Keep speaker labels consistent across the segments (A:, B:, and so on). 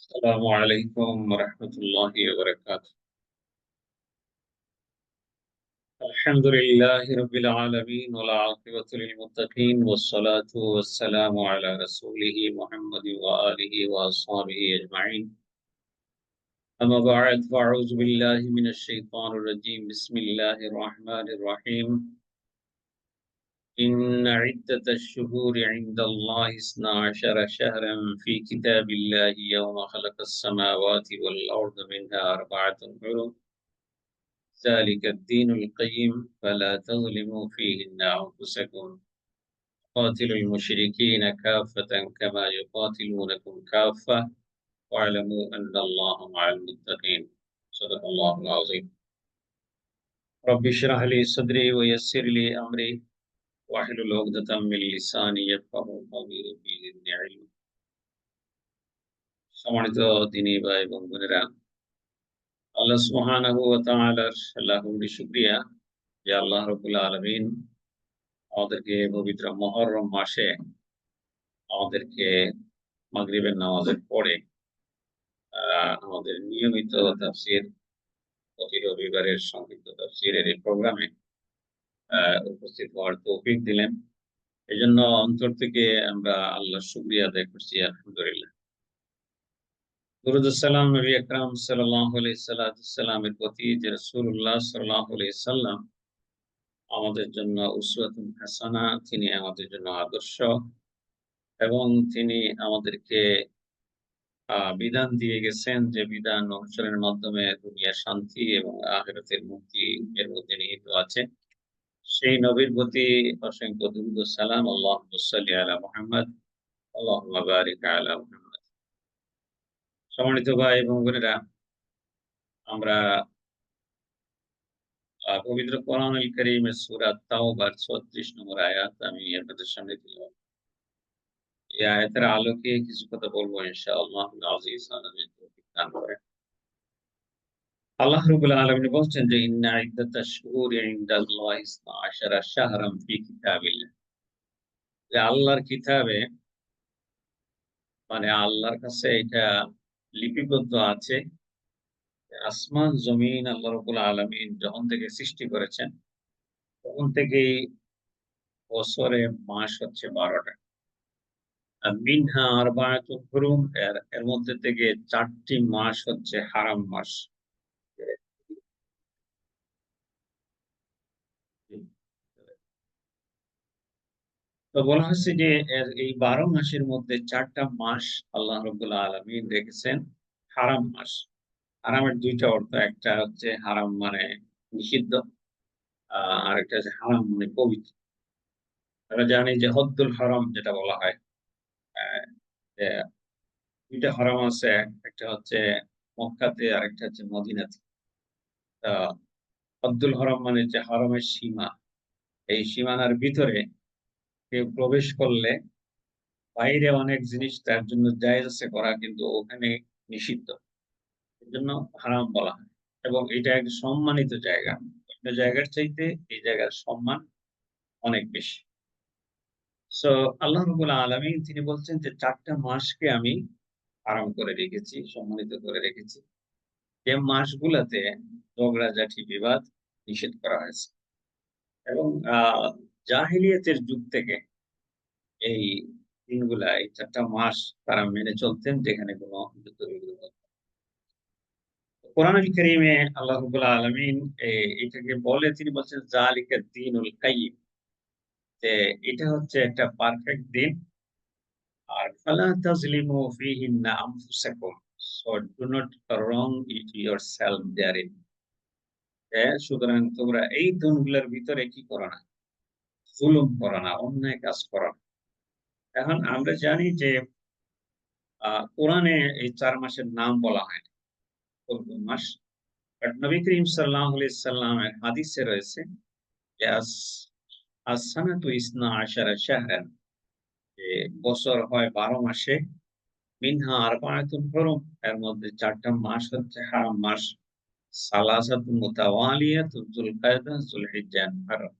A: السلام عليكم ورحمة الله وبركاته. الحمد لله رب العالمين والعاقبة للمتقين والصلاة والسلام على رسوله محمد وآله وأصحابه أجمعين. أما بعد فأعوذ بالله من الشيطان الرجيم. بسم الله الرحمن الرحيم. إن عدة الشهور عند الله 12 شهرا في كتاب الله يوم خلق السماوات والأرض منها أربعة حرم ذلك الدين القيم فلا تظلموا فيهن أنفسكم قاتلوا المشركين كافة كما يقاتلونكم كافة واعلموا أن الله مع المتقين. صدق الله العظيم. رب اشرح لي صدري ويسر لي أمري واحلل عقدة من لساني يفقهوا قولي ربي زدني علما। সম্মানিত দিনী ভাই এবং বোনেরা, আল্লাহ সুবহানাহু ওয়া তাআলার লাখো শুকরিয়া যে আল্লাহ রাব্বুল আলামিন আমাদেরকে পবিত্র মুহররম মাসে আমাদেরকে মাগরিবের নামাজের পরে আমাদের নিয়মিত তাফসীর প্রতি রবিবারের সংক্ষিপ্ত তাফসীরের এই প্রোগ্রামে উপস্থিত হওয়ার তৌফিক দিলেন। এজন্য অন্তর থেকে আমরা আল্লাহর শুকরিয়া আদায় করছি, আলহামদুলিল্লাহ। দুরূদ ও সালাম নবী আকরাম সাল্লাল্লাহু আলাইহি সাল্লামের প্রতি, যে রাসূলুল্লাহ সাল্লাল্লাহু আলাইহি সাল্লাম আমাদের জন্য উসওয়াতুন হাসানা, তিনি আমাদের জন্য আদর্শ এবং তিনি আমাদেরকে বিধান দিয়ে গেছেন, যে বিধান অনুসরণের মাধ্যমে দুনিয়ার শান্তি এবং আখিরাতের মুক্তি এর মধ্যে নিহিত আছে। সেই নবীর প্রতি অসংখ্য দুরূদ ও সালাম। আল্লাহুম্মা সাল্লি আলা মুহাম্মদ, আল্লাহুম্মা বারিক আলা মুহাম্মদ। সম্মানিত ভাই এবং বোনেরা, আমরা পবিত্র কোরআনুল কারীমের সূরা তাওবার ৩৬ নম্বর আয়াত আমি আপনাদের সামনে তিলাওয়াত। এই আয়াতের আলোকে কিছু কথা বলবো ইনশাআল্লাহুল আজিজ, আল্লাহ যদি তৌফিক দান করেন। আল্লাহ রাব্বুল আলামিন বলছেন যে ইন্না ইদ্দাতাশ শুহুরি ইনদাল্লাহি 12 শাহরাম ফি কিতাবিল্লাহ। যে আল্লাহর কিতাবে, মানে আল্লাহর কাছে এটা লিপিবদ্ধ আছে। আসমান জমিন আল্লাহ রাব্বুল আলামিন যখন থেকে সৃষ্টি করেছেন, তখন থেকেই বছরে মাস হচ্ছে 12টা। আর মিনহা আরবাআতুন হুরুম, এর মধ্যে থেকে 4টি মাস হচ্ছে হারাম মাস। তো বলা হচ্ছে যে এই 12 মাসের মধ্যে 4টা মাস আল্লাহ রাব্বুল আলামিন রেখেছেন হারাম মাস। হারামের 2টা অর্থ। একটা হচ্ছে হারাম মানে নিষিদ্ধ, আরেকটা হচ্ছে হারাম মানে পবিত্র। আমরা জানি যে হদ্দুল হারাম যেটা বলা হয়, আ যে 2টা হারাম আছে। একটা হচ্ছে মক্কাতে, আরেকটা হচ্ছে মদিনাতে। তা হদ্দুল হারাম মানে যে হারামের সীমা, এই সীমানার ভিতরে কেউ প্রবেশ করলে বাইরে অনেক জিনিস তার জন্য জায়েজ আছে করা, কিন্তু ওখানে নিষিদ্ধ। এজন্য হারাম বলা হয়। এবং এটা একটা সম্মানিত জায়গা। অন্য জায়গার চাইতে এই জায়গার সম্মান অনেক বেশি। সো আল্লাহ রাব্বুল আলামিন তিনি বলছেন যে 4টা মাসকে আমি হারাম করে রেখেছি, সম্মানিত করে রেখেছি। যে মাসগুলাতে ঝগড়াঝাটি বিবাদ নিষেধ করা হয়েছে। এবং জাহেলিয়াতের যুগ থেকে এই দিনগুলা, এই 4টা মাস তারা মেনে চলতেন, যেখানে কোনো যুদ্ধ-বিগ্রহ। কোরআনুল কারীমে আল্লাহ রাব্বুল আলামিন এটাকে বলে, তিনি বলছেন যালিকা দ্বীনুল কাইয়্যিম, যে এটা হচ্ছে একটা পারফেক্ট দিন। আর ফালা তাজলিমু ফীহিন্না আনফুসাকুম, so do not wrong it yourself therein. সুতরাং তোমরা এই দিনগুলোর ভিতরে কি করো না? জুলুম করো না, অন্যায় কাজ করো না। এখন আমরা জানি যে কোরআনে এই 4 মাসের নাম বলা হয় না, কোন মাস। বাট নবী করিম সাল্লাল্লাহু আলাইহি সাল্লামের হাদিসে রয়েছে যে as-sanatu isনা আশারা শাহরান, যে বছর হয় 12 মাসে। মিনহা আরবাআতুন হুরুম, এর মধ্যে 4টা মাস হচ্ছে হারাম মাস। সালাসাতুন মুতাওয়ালিয়াতুন যুলকায়দা, যুলহিজ্জা, মুহররম।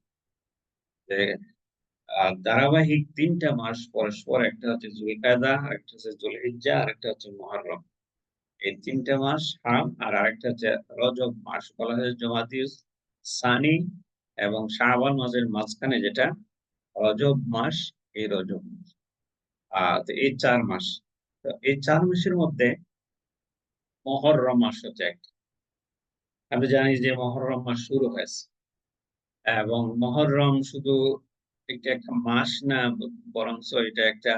A: যে ধারাবাহিক 3টা মাস পরস্পর, একটা হচ্ছে যুলকায়দা, আরেকটা হচ্ছে যুলহিজ্জা, আরেকটা হচ্ছে মুহররম। এই ৩ টা মাস হারাম। আর আরেকটা হচ্ছে রজব মাস বলা হয় জুমাদিস সানি এবং শাবান মাসের মাঝখানে যেটা রজব মাস, এই রজব মাস। তো এই ৪ মাস। তো এই ৪ মাসের মধ্যে মহররম মাস হচ্ছে একটা। আমি জানি যে মহররম মাস শুরু হয়েছে এবং মহররম শুধু এটা একটা মাস না, বরঞ্চ এটা একটা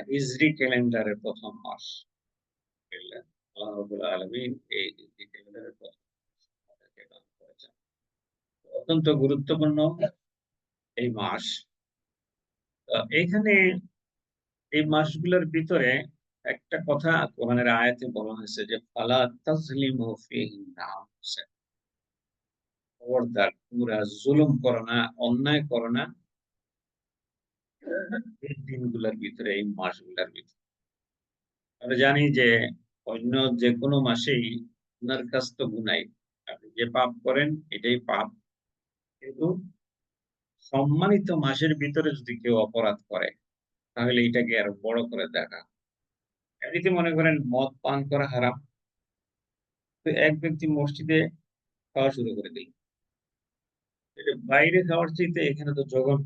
A: হিজরি ক্যালেন্ডারের ১ম মাস। বুঝলেন? আল্লাহ রাব্বুল আলামিন এই হিজরি ক্যালেন্ডারের ১ম আমাদেরকে দান করেছেন। অত্যন্ত গুরুত্বপূর্ণ এই মাস। এইখানে এই মাসগুলোর ভিতরে একটা কথা কোরআনের আয়াতে বলা হয়েছে যে, "ফালা তাজলিমু ফীহিন্না আনফুসাকুম।" খবরদার তোমরা জুলুম করো না, অন্যায় করো না এই দিনগুলোর ভিতরে, এই মাসগুলোর ভিতরে। আমরা জানি যে অন্য যেকোনো মাসেই গুনার কাজ তো গুনাই। আপনি যে পাপ করেন এটাই পাপ। কিন্তু সম্মানিত মাসের ভিতরে যদি কেউ অপরাধ করে, তাহলে এটাকে আরো বড় করে দেখা। এমনিতে মনে করেন মদ পান করা হারাম। তো এক ব্যক্তি মসজিদে খাওয়া শুরু করে দিল। এটা বাইরে খাওয়ার চাইতে এখানে তো জঘন্য।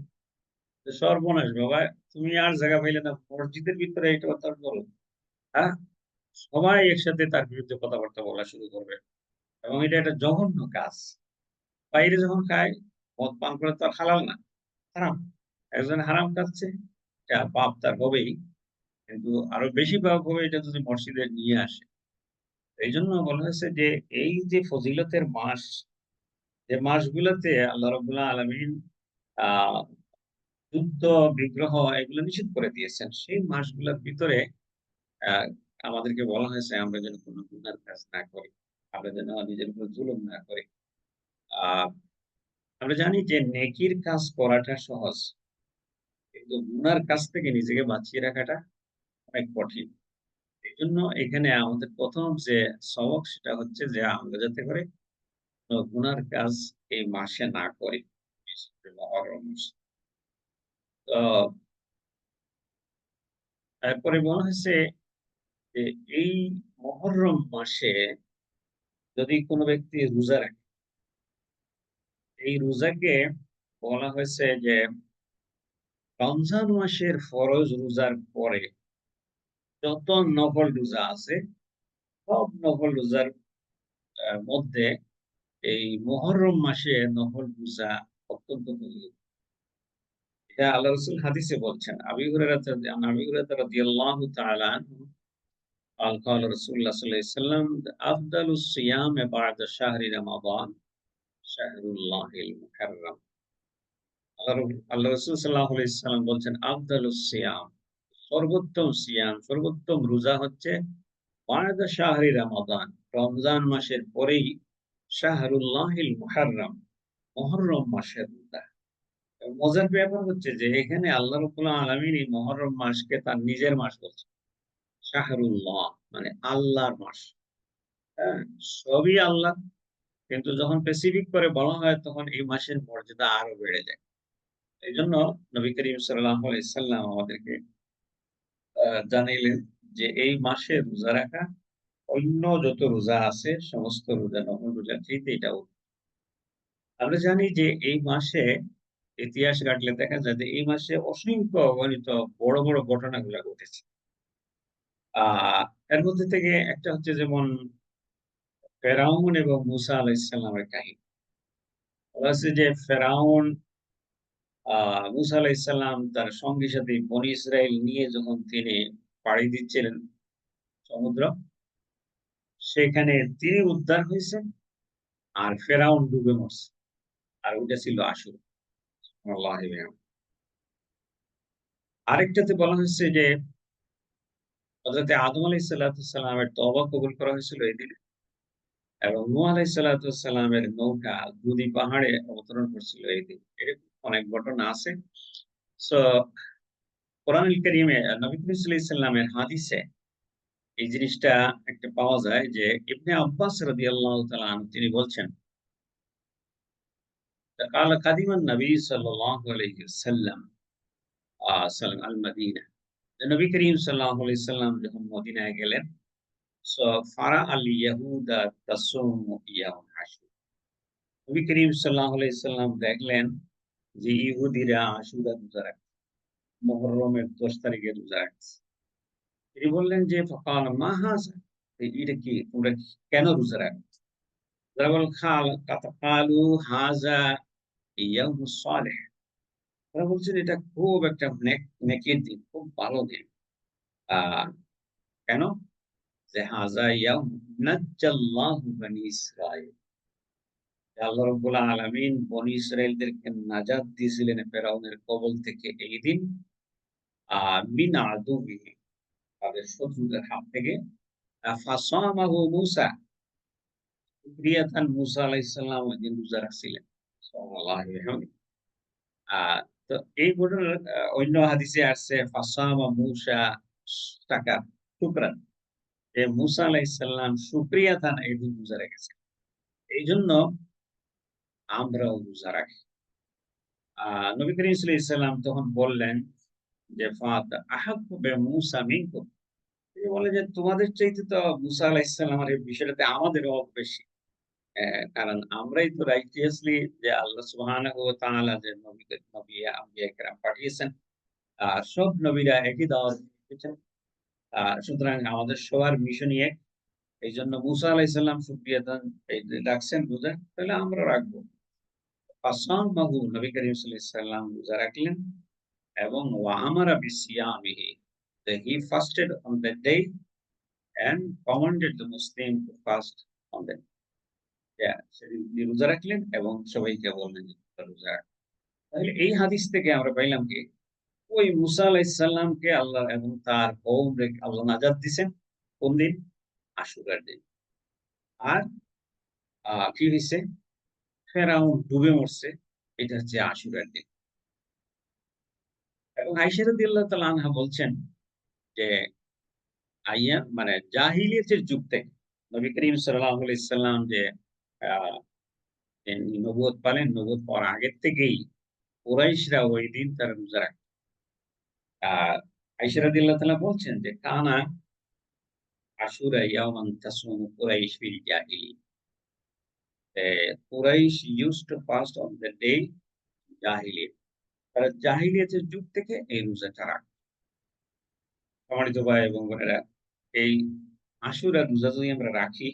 A: তো সর্বনাশ বাবা! তুমি আর জায়গা পাইলে না মসজিদের ভিতরে এটা কথা বলো। হ্যাঁ? সবাই একসাথে তার বিরুদ্ধে কথাবার্তা বলা শুরু করবে। এবং এটা একটা জঘন্য কাজ। বাইরে যখন খায়, মদ পান করা তো আর হালাল না। হারাম। একজন হারাম খাচ্ছে, এটা পাপ তার হবেই। কিন্তু আরো বেশি পাপ হবে এটা যদি মসজিদে নিয়ে আসে। এইজন্য বলা হয়েছে যে এই যে ফজিলতের মাস, যে মাসগুলোতে আল্লাহ রাব্বুল আলামিন আ যুদ্ধ, বিগ্রহ এগুলো নিষেধ করে দিয়েছেন। সেই মাসগুলোর ভিতরে আ আমাদেরকে বলা হয়েছে আমরা যেন কোন গুনার কাজ না করি। আমরা যেন নিজের উপর জুলুম না করি। আ আমরা জানি যে নেকির কাজ করাটা সহজ। কিন্তু গুনার কাছ থেকে নিজেকে বাঁচিয়ে রাখাটা অনেক কঠিন। এজন্য এখানে আমাদের ১ম যে সবক সেটা হচ্ছে যে আমরা যাতে করে গুনার কাজ এই মাসে না করি। বিশেষ করে মহরম মাসে। তো তারপরে বলা হয়েছে যে এই মহরম মাসে যদি কোন ব্যক্তি রোজা রাখে, এই রোজাকে বলা হয়েছে যে রমজান মাসের ফরজ রোজার পরে যত নফল রোজা আছে, সব নফল রোজার মধ্যে এই মুহররম মাসে নফল রোজা অত্যন্ত ফজিলত। এটা আল্লাহ রাসূল হাদিসে বলছেন। আবি হুরায়রা রাদিয়াল্লাহু তাআলা আনহু قال قال رسول الله صلى الله عليه وسلم أفضل الصيام بعد شهر رمضان شهر الله المحرم। আল্লাহ রাসূল সাল্লাল্লাহু আলাইহি ওয়াসাল্লাম বলছেন আফদালুস সিয়াম, সর্বোত্তম সিয়াম, সর্বোত্তম রোজা হচ্ছে বা'দা শাহরি রমাদান, রমজান মাসের পরেই শাহরুল্লাহিল মুহাররম, মুহররম মাসের রোজা। মজার ব্যাপার হচ্ছে যে এখানে আল্লাহ রাব্বুল আলামিন এই মুহররম মাসকে তার নিজের মাস বলছেন। শাহরুল্লাহ মানে আল্লাহর মাস। হ্যাঁ? সবই আল্লাহ। কিন্তু যখন স্পেসিফিক করে বলা হয় তখন এই মাসের মর্যাদা আরো বেড়ে যায়। এইজন্য নবী করিম সাল্লাল্লাহু আলাইহি সাল্লাম আমাদেরকে জানাইলেন যে এই মাসে রোজা রাখা অন্য যত রোজা আছে সমস্ত রোজা নফল রোজার চাইতে এটাও। আমরা জানি যে এই মাসে ইতিহাস ঘাটলে দেখা যায় যে এই মাসে অসংখ্য অগণিত বড়, বড় ঘটনাগুলা ঘটেছে। আ এর মধ্যে থেকে একটা হচ্ছে যেমন ফেরাউন এবং মুসা আলাইহিস সালামের কাহিনী। বলা হচ্ছে যে ফেরাউন আ মুসা আলাইহিস সালাম তার সঙ্গী সাথী বনী ইসরাইল নিয়ে যখন তিনি পাড়ি দিচ্ছিলেন সমুদ্র, সেখানে তিনি উদ্ধার হইছেন আর ফেরাউন ডুবে মরছে। আর ওইটা ছিল আসর। আল্লাহি আরেকটাতে বলা হচ্ছে যে হযরত আদম আলাইহিস সালামের তওবা কবুল করা হয়েছিল এদিনে এবং নূহ আলাইহিস সালামের নৌকা দুদি পাহাড়ে অবতরণ করছিল এইদিন। এরকম অনেক ঘটনা আছে। সো কোরআনুল কারীমে নবী করিম সাল্লাল্লাহু আলাইহি সাল্লামের হাদিসে এই জিনিসটা একটা পাওয়া যায় যে ইবনে আব্বাস রাদিয়াল্লাহু তাআলা আনহু তিনি বলছেন, قال قدم النبي صلى الله عليه وسلم সাল্লাম আল মদিনা। নবী করিম সাল্লাল্লাহু আলাইহি সাল্লাম যখন মদিনায় গেলেন সো ফারা আল ইয়াহুদা তাসুমু ইয়াউম আশুরা। নবী করিম সাল্লাল্লাহু আলাইহি সাল্লাম দেখলেন যে ইহুদিরা আশুরা রোজা রাখে। মুহররমের ১০ তারিখে রোজা রাখছে। তিনি বললেন যে ফাকাল মা হাযা? এটা কি? তোমরা কেন রোজা রাখো? তারা বলল কালু হাযা ইয়াউমুস সালিহ। তারা বলছেন এটা খুব একটা নেকির দিন, খুব ভালো দিন। আ কেন? যে হাযা ইয়াউম নাজ্জাল্লাহু বানি ইসরাঈল। আল্লাহ রাব্বুল আলামিন বনী ইসরাইলদেরকে নাজাত দিয়েছিলেন ফেরাউনের কবল থেকে এই দিন। মিন আদুবিহি, তাদের শত্রুদের হাত থেকে। ফাসামাহু মূসা, মুসা আলাইহিস সালাম ওইদিন রোজা রাখছিলেন। সাল্লাল্লাহু আলাইহি ওয়াসাল্লাম। আ তো এই ঘটনার অন্য হাদিসে আসছে ফাসামা মূসা তাকাত শুকরান। যে মূসা আলাইহিস সালাম শুকরিয়াতান এই দিন রোজা রেখেছেন। এইজন্য আমরাও রোজা রাখি। আ নবী করিম সাল্লাল্লাহু আলাইহি ওয়াসাল্লাম তখন বললেন যে আহাব্বু মূসা মিনকুম। তিনি বললেন যে তোমাদের চাইতে তো মূসা আলাইহিস সালামের এই বিষয়টাতে আমাদেরও হক বেশি। কারণ আমরাই তো রাইটিয়াসলি যে আল্লাহ সুবহানাহু ওয়া তাআলা যে নবী আম্বিয়া কেরাম পাঠিয়েছেন, সব নবীরা একই দাওয়াত দিয়েছেন। সুতরাং আমাদের সবার মিশনই এক। এইজন্য মূসা আলাইহিস সালাম শুকরিয়া এই যে রাখছেন রোজা, তাহলে আমরা রাখবো। ফাসামাহু, নবী করিম সাল্লাল্লাহু আলাইহি ওয়াসাল্লাম রোজা রাখলেন এবং ওয়া আমারা বিসিয়ামিহি, that he fasted on that day and commanded the Muslim to fast on that. সেদিন তিনি রোজা রাখলেন এবং সবাইকে বললেন যে তোমরা রোজা রাখো। তাহলে এই হাদিস থেকে আমরা পাইলাম কি ওই মুসা আলাইহিস সালামকে আল্লাহ এবং তার কওমকে আল্লাহ নাজাত দিছেন কোন দিন? আশুরার দিন। আর কি হইছে? ফেরাউন ডুবে মরছে। এটা হচ্ছে আশুরার দিন। এবং আয়েশা রাদিয়াল্লাহু তাআলা আনহা বলছেন যে মানে জাহিলিয়াতের যুগ থেকে নবী করিম সাল্লাল্লাহু আলাইহি সাল্লাম যে আ তিনি নবুয়ত পালেন, নবুয়ত পাওয়ার আগের থেকেই কুরাইশরা ঐদিন তারা রোজা রাখত। আ আয়েশা রাদিয়াল্লাহু তাআলা বলছেন যে কানা আশুরা ইয়াওমান তাসুমু কুরাইশ ফিল জাহিলিয়া। Quraysh used to fast on the day জাহিলিয়া। তারা জাহিলিয়াতের যুগ থেকে এই রোজাটা রাখত। সম্মানিত ভাই এবং বোনেরা, এই আশুরা রোজা যদি আমরা রাখি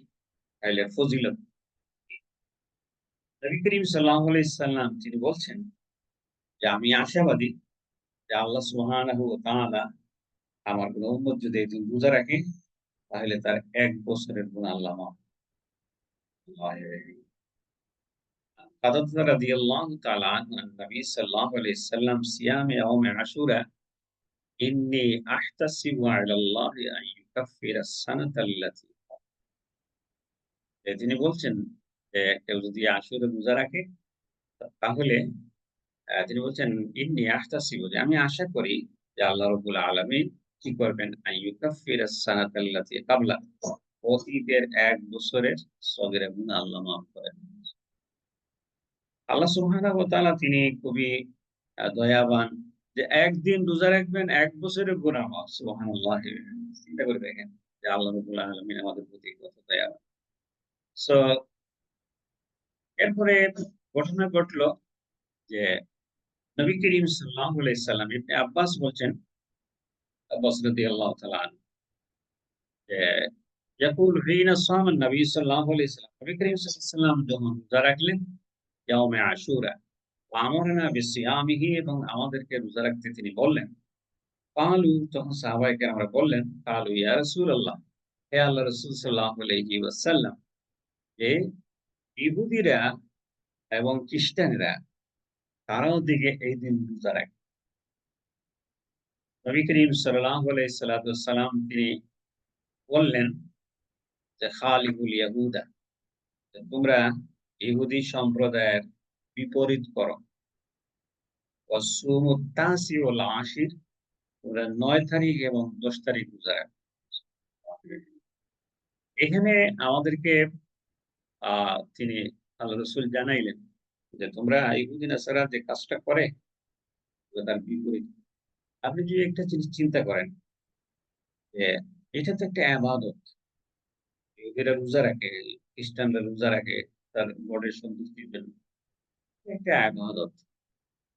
A: তাহলে ফজিলত। নবী করিম সাল্লাল্লাহু আলাইহি সাল্লাম তিনি বলছেন যে আমি আশাবাদী যে আল্লাহ সুবহানাহু ওয়া তাআলা আমার কোন উম্মত যদি একদিন রোজা রাখে তাহলে তার ১ বছরের গুনাহ আল্লাহ মাফ করে। قتادة رضي الله تعالى عنه عن النبي صلى الله عليه وسلم صيام يوم عاشوراء إني أحتسب على الله أن يكفر السنة التي তিনি বলছেন যে কেউ যদি আশুরা রোজা রাখে তাহলে তিনি বলছেন ইন্নী আহতাসিবু, যে আমি আশা করি যে আল্লাহ রাব্বুল আলামিন কি করবেন আইয়ুকাফিরা সানাতাল্লাতী ক্বাবলা, অতীতের ১ বছরের সগীরা গুনাহ আল্লাহ মাফ করেন। আল্লাহ সুবহানাহু ওয়া তাআলা তিনি খুবই দয়াবান, যে একদিন রোজা রাখবেন ১ বছরের গুনাহ মাফ। সুবহানাল্লাহ। চিন্তা করে দেখেন যে আল্লাহ রাব্বুল আলামিন আমাদের প্রতি কত দয়াবান। সো এরপরে ঘটনা ঘটলো যে নবী করিম সাল্লাল্লাহু আলাইহি সাল্লাম ইবনে আব্বাস বলছেন, আব্বাস রাদিয়াল্লাহু তাআলা আনহু যে ইয়াকুল হিনা সামা নবী সাল্লাল্লাহু আলাইহি সাল্লাম, নবী করিম সাল্লাল্লাহু আলাইহি সাল্লাম যখন রোজা রাখলেন ইয়াউমে আশুরা আমারনা বিসিয়ামিহি, এবং আমাদেরকে রোজা রাখতে তিনি বললেন। ক্বালু, তখন সাহাবায়ে কেরামরা বললেন, ক্বালু ইয়া রাসূলাল্লাহ, হে আল্লাহর রাসূল সাল্লাল্লাহু আলাইহি ওয়াসাল্লাম, যে ইহুদিরা এবং খ্রিস্টানেরা তারাও দিকে এই দিন রোজা রাখে। নবী করিম সাল্লাল্লাহু আলাইহি সাল্লাতু ওয়াসসালাম তিনি বললেন যে খালিফুল ইয়াহুদা, যে তোমরা ইহুদি সম্প্রদায়ের বিপরীত করো। ওয়াসুমুত তাসি ওয়াল আশির, তোমরা ৯ তারিখ এবং ১০ তারিখ রোজা রাখো। এখানে আমাদেরকে তিনি আল্লাহ রাসূল জানাইলেন যে তোমরা ইহুদি নাসারা যে কাজটা করে তার বিপরীত। আপনি যদি একটা জিনিস চিন্তা করেন যে এটা তো একটা ইবাদত। ইহুদিরা রোজা রাখে, খ্রিস্টানরা রোজা রাখে তার গডের সন্তুষ্টির জন্য। একটা ইবাদত।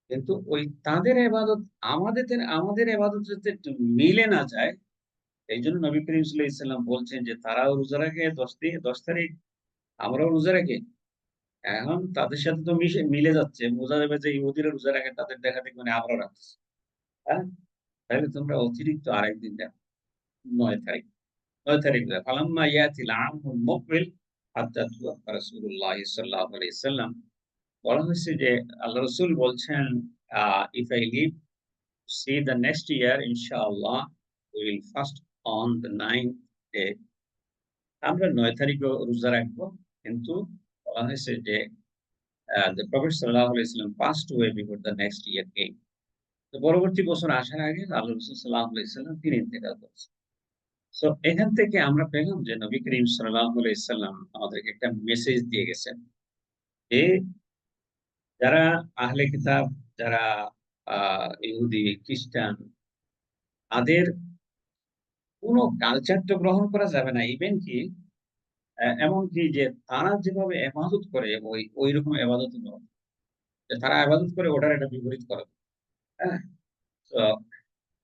A: কিন্তু ওই তাদের ইবাদত আমাদের ইবাদত যাতে একটু মিলে না যায়, এইজন্য নবী করিম সাল্লাল্লাহু আলাইহি ওয়াসাল্লাম বলছেন যে, "তারাও রোজা রাখে ১০ তারিখ, আমরাও রোজা রাখি।" এখন তাদের সাথে তো মিলে যাচ্ছে। বোঝা যাবে যে ইহুদিরা রোজা রাখে, তাদের দেখা-দেখি মানে আমরাও রাখতেছি। হ্যাঁ? তাইলে তোমরা অতিরিক্ত আরেকদিন দেখো ৯ তারিখ। ৯ তারিখ দেয়। ফালাম্মা ইয়াতিল আমুল মুকবিল হাত্তা তুওয়াফা রাসূলুল্লাহ সাল্লাল্লাহু আলাইহি ওয়াসাল্লাম। বলা হয়েছে যে আল্লাহ রাসূল বলছেন, "If I live to see the next year, ইনশাআল্লাহ we will fast on the 9th day." আমরা ৯ তারিখও রোজা রাখবো। কিন্তু বলা হয়েছে যে the Prophet সাল্লাল্লাহু আলাইহি ওয়াসাল্লাম passed away before the next year came. তো পরবর্তী বছর আসার আগে আল্লাহ রাসূল সাল্লাল্লাহু আলাইহি ওয়াসাল্লাম তিনি ইন্তেকাল করেছেন। সো এখান থেকে আমরা পেলাম যে নবী করিম সাল্লাল্লাহু আলাইহি সাল্লাম আমাদেরকে একটা মেসেজ দিয়ে গেছেন যে যারা আহলে কিতাব, যারা আ ইহুদি, খ্রিস্টান তাদের কোন কালচার তো গ্রহণ করা যাবে না। ইভেন কি এমনকি যে তারা যেভাবে ইবাদত করে ঐরকম ইবাদত নয়। যে তারা ইবাদত করে ওটার একটা বিপরীত করা। হ্যাঁ? তো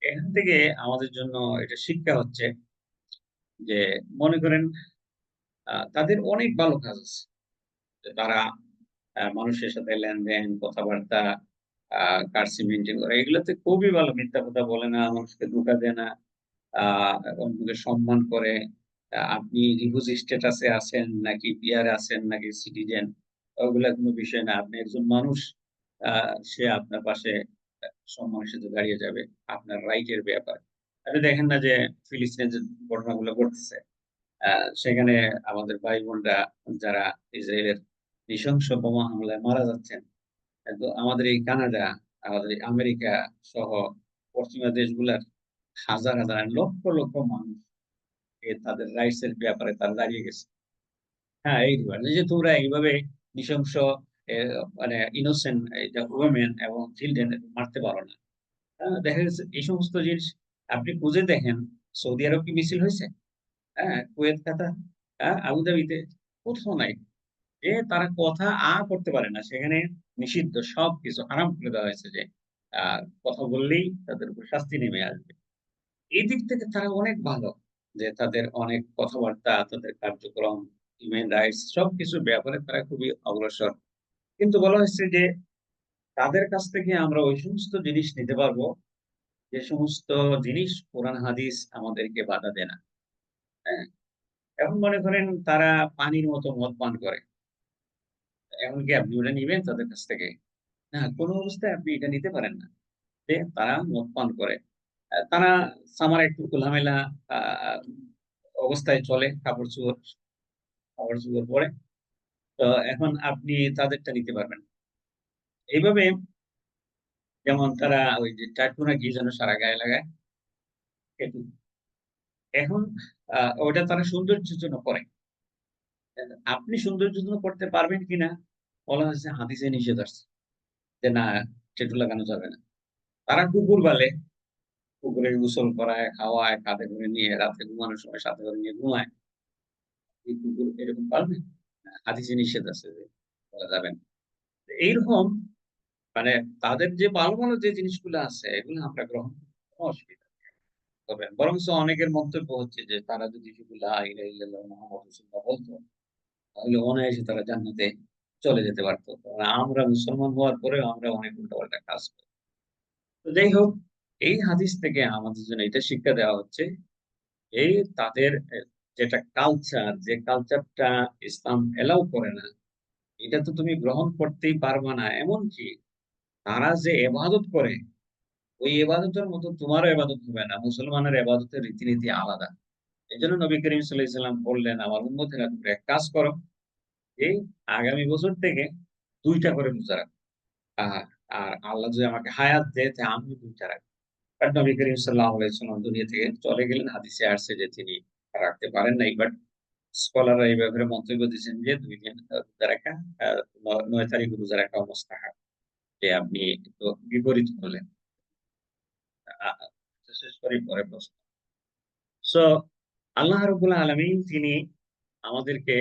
A: এখান থেকে আমাদের জন্য এটা শিক্ষা হচ্ছে যে মনে করেন তাদের অনেক ভালো কাজ আছে। যে তারা মানুষের সাথে লেনদেন, কথাবার্তা, আ কার্সি মেইনটেইন করে। এগুলোতে খুবই ভালো। মিথ্যা কথা বলে না, মানুষকে ধোঁকা দেয় না, আ অন্যকে সম্মান করে। আপনি রিফিউজি স্ট্যাটাসে আছেন নাকি পিআর আছেন নাকি সিটিজেন, ওগুলা কোনো বিষয় না। আপনি একজন মানুষ, আ সে আপনার পাশে সম্মানের সাথে দাঁড়িয়ে যাবে। আপনার রাইট এর ব্যাপারে। আপনি দেখেন না যে ফিলিস্তিনের যে ঘটনাগুলো ঘটতেছে। আ সেখানে আমাদের ভাই-বোনরা যারা ইসরায়েলের নৃশংস বোমা হামলায় মারা যাচ্ছেন। কিন্তু আমাদের এই কানাডা, আমাদের এই আমেরিকা সহ পশ্চিমা দেশগুলার হাজার, হাজার লক্ষ, লক্ষ মানুষ তাদের রাইটস এর ব্যাপারে তারা দাঁড়িয়ে গেছে। হ্যাঁ, এই যে তোমরা এইভাবে নৃশংস এ মানে ইনোসেন্ট এইটা ওমেন এবং চিলড্রেন মারতে পারো না। দেখা গেছে এই সমস্ত জিনিস আপনি খুঁজে দেখেন, সৌদি আরব কি মিছিল হইছে? হ্যাঁ, কুয়েত, কাতার, আবুধাবিতে কোথাও নাই। তারা কথা করতে পারে না। সেখানে নিষিদ্ধ সবকিছু হারাম করে দেওয়া হয়েছে যে আ কথা বললেই তাদের উপর শাস্তি নেমে আসবে। এই দিক থেকে তারা অনেক ভালো। যে তাদের অনেক কথাবার্তা, তাদের কার্যক্রম, হিউম্যান রাইটস সবকিছুর ব্যাপারে তারা খুবই অগ্রসর। কিন্তু বলা হয়েছে যে তাদের কাছ থেকে আমরা ওই সমস্ত জিনিস নিতে পারবো, যে সমস্ত জিনিস কোরআন হাদিস আমাদেরকে বাধা দেয় না। হ্যাঁ? এখন মনে করেন তারা পানির মতো মদ পান করে। এখন কি আপনি ওটা নিবেন তাদের কাছ থেকে? না, কোন অবস্থায় আপনি এটা নিতে পারেন না। যে তারা মদ পান করে। তারা সামার একটু খোলামেলা আ অবস্থায় চলে, কাপড়-চোপড় পরে। তো এখন আপনি তাদেরটা নিতে পারবেন না। এইভাবে যেমন তারা ওই যে ট্যাটু না কি যেন সারা গায়ে লাগায়, ট্যাটু। এখন ওইটা তারা সৌন্দর্যের জন্য করে। আপনি সৌন্দর্যের জন্য করতে পারবেন কিনা? বলা হয়েছে হাদিসে নিষেধ আসছে। যে না, ট্যাটু লাগানো যাবে না। তারা কুকুর পালে, কুকুরের গোসল করায়, খাওয়ায়, কাঁধে করে নিয়ে রাতে ঘুমানোর সময় সাথে করে নিয়ে ঘুমায়। এই কুকুর এরকম পালবে? হাদিসে নিষেধ আছে যে করা যাবে না। এইরকম মানে তাদের যে ভালো, ভালো যে জিনিসগুলো আছে এগুলো আমরা গ্রহণ করতে কোনো অসুবিধা হবে না। বরঞ্চ অনেকের মন্তব্য হচ্ছে যে তারা যদি শুধু লা ইলাহা ইল্লাল্লাহ মুহাম্মাদুর রাসূলুল্লাহ বলতো, তাহলে অনায়াসে তারা জান্নাতে চলে যেতে পারত। কারণ আমরা মুসলমান হওয়ার পরেও আমরা অনেক উল্টাপাল্টা কাজ করি। তো যাই হোক, এই হাদিস থেকে আমাদের জন্য এটা শিক্ষা দেওয়া হচ্ছে, এই তাদের যেটা কালচার, যে কালচারটা ইসলাম এলাও করে না, এটা তো তুমি গ্রহণ করতেই পারবা না। এমনকি তারা যে ইবাদত করে, ওই ইবাদতের মতো তোমারও ইবাদত হবে না। মুসলমানের ইবাদতের রীতিনীতি আলাদা। এজন্য নবী করিম সাল্লাল্লাহু আলাইহি ওয়াসাল্লাম বললেন, "আমার উম্মতেরা তোমরা এক কাজ করো, এই আগামী বছর থেকে ২ টা করে রোজা রাখো। আর আর আল্লাহ যদি আমাকে হায়াত দেয় তা আমিও ২ টা রাখবো।" বাট নবী করিম সাল্লাল্লাহু আলাইহি ওয়াসাল্লাম দুনিয়া থেকে চলে গেলেন। হাদিসে আসছে যে তিনি রাখতে পারেন নাই। বাট স্কলাররা এই ব্যাপারে মন্তব্য দিয়েছেন যে ২ দিন রোজা রাখা, আ ৯ তারিখ রোজা রাখা মুস্তাহাব। যে আপনি একটু বিপরীত করলেন। আ আ শেষ করি পরে প্রশ্ন। সো আল্লাহ রাব্বুল আলামিন তিনি আমাদেরকে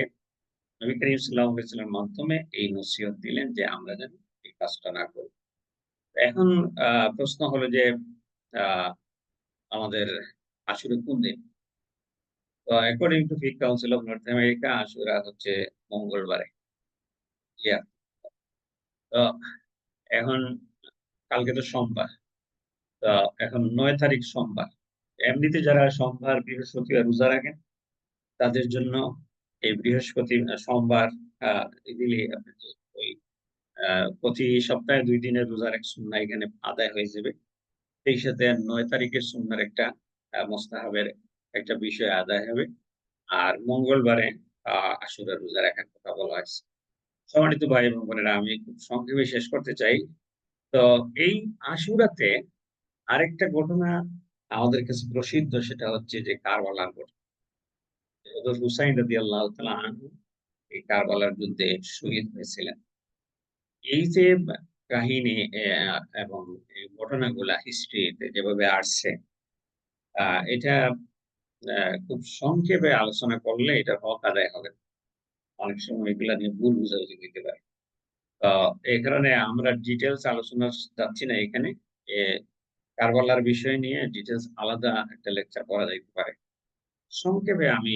A: নবী করিম সাল্লাল্লাহু আলাইহি ওয়াসাল্লামের মাধ্যমে এই নসিহত দিলেন যে আমরা যেন এই কাজটা না করি। এখন প্রশ্ন হলো যে আ আমাদের আশুরা কোন দিন? তো অ্যাকর্ডিং টু ফিক কাউন্সিল অফ নর্থ আমেরিকা আশুরা হচ্ছে মঙ্গলবারে। ইয়া তো এখন কালকে তো সোমবার। তো এখন ৯ তারিখ সোমবার। এমনিতে যারা সোমবার, বৃহস্পতিবার রোজা রাখেন তাদের জন্য এই বৃহস্পতি, সোমবার আ দিলে আপনার যে ওই আ প্রতি সপ্তাহে ২ দিনের রোজার এক সুন্নাহ এখানে আদায় হয়ে যাবে। সেই সাথে ৯ তারিখের সুন্নাহর একটা মোস্তাহাবের একটা বিষয় আদায় হবে। আর মঙ্গলবারে আ আশুরা রোজা রাখার কথা বলা হয়েছে। সম্মানিত ভাই এবং বোনেরা, আমি খুব সংক্ষেপে শেষ করতে চাই। তো এই আশুরাতে আরেকটা ঘটনা আমাদের কাছে প্রসিদ্ধ, সেটা হচ্ছে যে কারবালার ঘটনা। হযরত হুসাইন রাদিয়াল্লাহু তাআলা আনহু এই কারবালার যুদ্ধে শহীদ হয়েছিলেন। এই যে কাহিনী এবং এই ঘটনাগুলা হিস্ট্রিতে যেভাবে আসছে, আ এটা আ খুব সংক্ষেপে আলোচনা করলে এটার হক আদায় হবে না। অনেক সময় এগুলা নিয়ে ভুল বোঝাবুঝি হইতে পারে। তো এই কারণে আমরা ডিটেইলস আলোচনা যাচ্ছি না এখানে। এ কারবালার বিষয় নিয়ে ডিটেইলস আলাদা একটা লেকচার করা যাইতে পারে। সংক্ষেপে আমি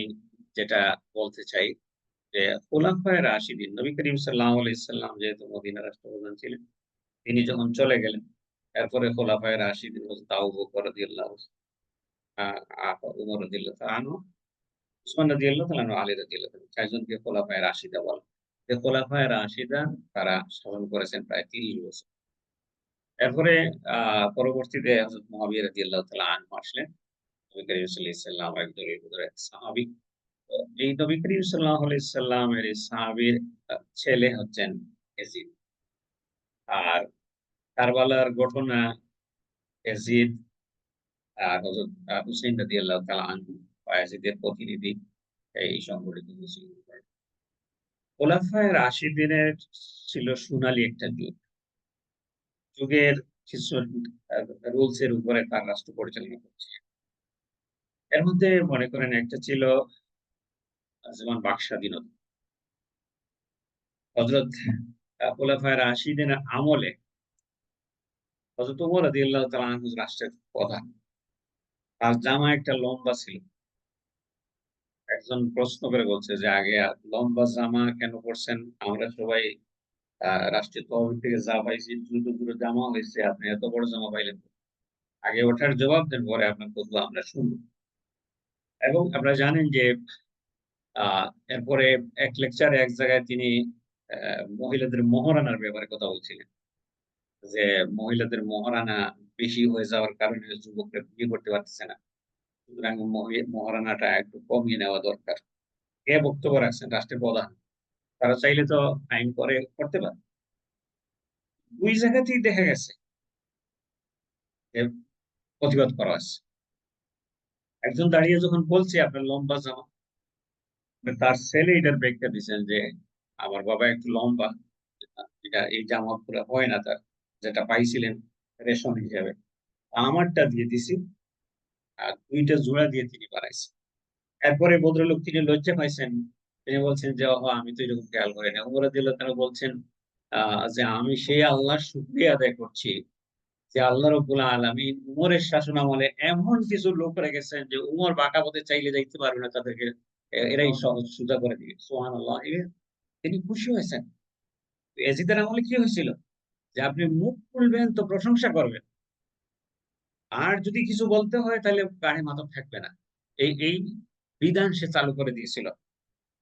A: যেটা বলতে চাই যে খুলাফায়ে রাশিদিন নবী করিম সাল্লাল্লাহু আলাইহি সাল্লাম যেহেতু মদিনার রাষ্ট্রপ্রধান ছিলেন, তিনি যখন চলে গেলেন, এরপরে খোলাফায়ে রাশিদিন হযরত আবু বকর রাদিয়াল্লাহু আ আ উমর রাদিয়াল্লাহু তাআলা আনহু, উসমান রাদিয়াল্লাহু তাআলা আনহু, আলী রাদিয়াল্লাহু তাআলা, ৪ জনকে খোলাফায়ে রাশিদা বলা। যে খোলাফায়ে রাশিদা তারা শাসন করেছেন প্রায় ৩০ বছর। এরপরে আ পরবর্তীতে হযরত মুআবিয়া রাদিয়াল্লাহু তাআলা আনহু আসলেন। নবী করিম সাল্লাল্লাহু আলাইহি সাল্লাম একদলের ভিতরে এক সাহাবী। তো এই নবী করিম সাল্লাল্লাহু আলাইহি সাল্লামের এই সাহাবীর ছেলে হচ্ছেন ইয়াজিদ। আর কারবালার ঘটনা ইয়াজিদ হযরত হুসাইন রাদিয়াল্লাহু তাআলা আনহু বায়াজিদের প্রতিনিধি এই সংগঠিত মিছিল করেন। খোলাফায়ে রাশিদিনের ছিল সোনালী একটা যুগ। যুগের কিছু আ রুলস এর উপরে তার রাষ্ট্র পরিচালনা করছে। এর মধ্যে মনে করেন একটা ছিল যেমন বাক স্বাধীনতা। হযরত খোলাফায়ে রাশিদিনের আমলে হযরত ওমর রাদিয়াল্লাহু তাআলা আনহু রাষ্ট্রের প্রধান। তার জামা একটা লম্বা ছিল। একজন প্রশ্ন করে বলছে যে, "আগে লম্বা জামা কেন পড়ছেন? আমরা সবাই রাষ্ট্রীয় তহবিল থেকে যা পাইছি দ্রুত, দ্রুত জামা হইছে। আপনি এত বড় জামা পাইলেন কোথায়? আগে ওঠার জবাব দেন, পরে আপনার কথা আমরা শুনব।" এবং আপনারা জানেন যে আ এরপরে এক লেকচারে এক জায়গায় তিনি অ্যা মহিলাদের মহারানার ব্যাপারে কথা বলছিলেন। যে মহিলাদের মহারানা বেশি হয়ে যাওয়ার কারণে যুবকরা বিয়ে করতে পারতেছে না। সুতরাং মহারানাটা একটু কমিয়ে নেওয়া দরকার। কে বক্তব্য রাখছেন? রাষ্ট্রের প্রধান। তারা চাইলে তো আইন করে করতে পারে। ২ জায়গাতেই দেখা গেছে যে প্রতিবাদ করা হচ্ছে। একজন দাঁড়িয়ে যখন বলছে আপনার লম্বা জামা, তার ছেলে এটার ব্যাখ্যা দিছেন যে, "আমার বাবা একটু লম্বা। এটা এই জামা পুরা হয় না তার। যেটা পাইছিলেন রেশন হিসেবে। আমারটা দিয়ে দিছি। আর ২ টা জোড়া দিয়ে তিনি বানাইছেন।" এরপরে ভদ্রলোক তিনি লজ্জা পাইছেন। তিনি বলছেন যে, "ওহো! আমি তো এরকম খেয়াল করি নাই।" ওমর রাদিয়াল্লাহু তাআলা বলছেন আ যে, "আমি সেই আল্লাহর শুকরিয়া আদায় করছি যে আল্লাহ রাব্বুল আলামিন উমরের শাসনামলে এমন কিছু লোক রেখেছেন যে উমর বাঁকা পথে চাইলে যাইতে পারবে না, তাদেরকে এরাই সহজ সোজা করে দিবে।" সুবহানাল্লাহ। তিনি খুশি হয়েছেন। ইয়াজিদের আমলে কি হয়েছিল? যে আপনি মুখ খুলবেন তো প্রশংসা করবেন। আর যদি কিছু বলতে হয় তাহলে কানে মাথা থাকবে না। এই বিধান সে চালু করে দিয়েছিল।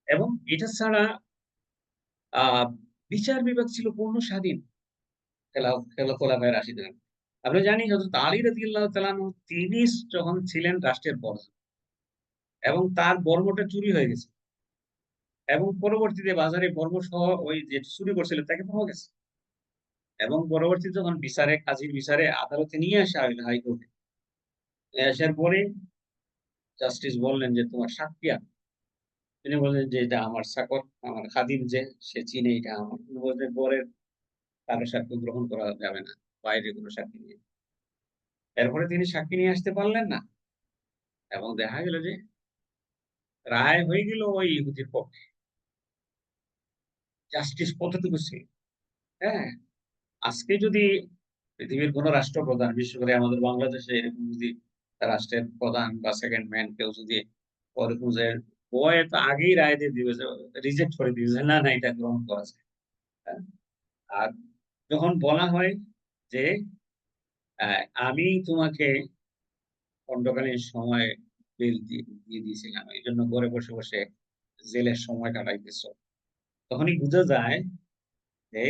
A: এবং এটা ছাড়া আ বিচার বিভাগ ছিল পূর্ণ স্বাধীন। খোলাফায়ে রাশিদুন। আমরা জানি হযরত আলী রাদিয়াল্লাহু তাআলা আনহু তিনি যখন ছিলেন রাষ্ট্রের প্রধান এবং তার বর্মটা চুরি হয়ে গেছে। এবং পরবর্তীতে বাজারে বর্মসহ ওই যে চুরি করছিল তাকে পাওয়া গেছে। এবং পরবর্তীতে যখন বিচারে কাজীর বিচারে আদালতে নিয়ে আসা হইল হাইকোর্টে। নিয়ে আসার পরে জাস্টিস বললেন যে, "তোমার সাক্ষী আনো।" তিনি বললেন যে, "এটা আমার চাকর, আমার খাদিম যে সে চিনে এটা আমার।" তিনি বললেন, "পরের কারো সাক্ষ্য গ্রহণ করা যাবে না। বাইরে কোন সাক্ষী নিয়ে।" এরপরে তিনি সাক্ষী নিয়ে আসতে পারলেন না। এবং দেখা গেল যে রায় হয়ে গেল ওই ইহুদির পক্ষে। জাস্টিস কতটুকু ছিল? হ্যাঁ? আজকে যদি পৃথিবীর কোন রাষ্ট্রপ্রধান, বিশেষ করে আমাদের বাংলাদেশে এরকম যদি রাষ্ট্রের প্রধান বা সেকেন্ড ম্যান কেউ যদি ওরকম যে ও তো আগেই রায় দিয়ে দিবে যে রিজেক্ট করে দিবে যে, "না, না এটা গ্রহণ করা যায়।" হ্যাঁ? আর যখন বলা হয় যে, "অ্যা আমি তোমাকে খণ্ডকালীন সময় বেল দিয়ে দিয়েছিলাম। এইজন্য ঘরে বসে, বসে জেলের সময় কাটাইতেছ।" তখনই বুঝা যায় যে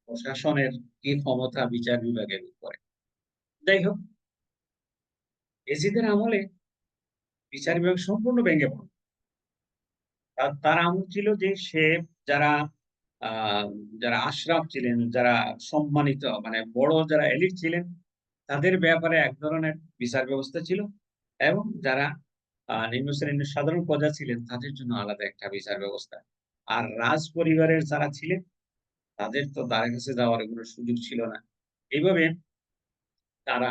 A: প্রশাসনের কি ক্ষমতা বিচার বিভাগের উপরে। যাই হোক, এজিদের আমলে বিচার বিভাগ সম্পূর্ণ ভেঙে পড়ে। তার আমল ছিল যে সে যারা আ যারা আশরাফ ছিলেন, যারা সম্মানিত মানে বড় যারা এলিট ছিলেন, তাদের ব্যাপারে এক ধরনের বিচার ব্যবস্থা ছিল এবং যারা নিম্ন শ্রেণীর সাধারণ প্রজা ছিলেন, তাদের জন্য আলাদা একটা বিচার ব্যবস্থা। আর রাজ পরিবারের যারা ছিলেন, তাদের তো দ্বারে কাছে যাওয়ার কোনো সুযোগ ছিল না। এভাবে তারা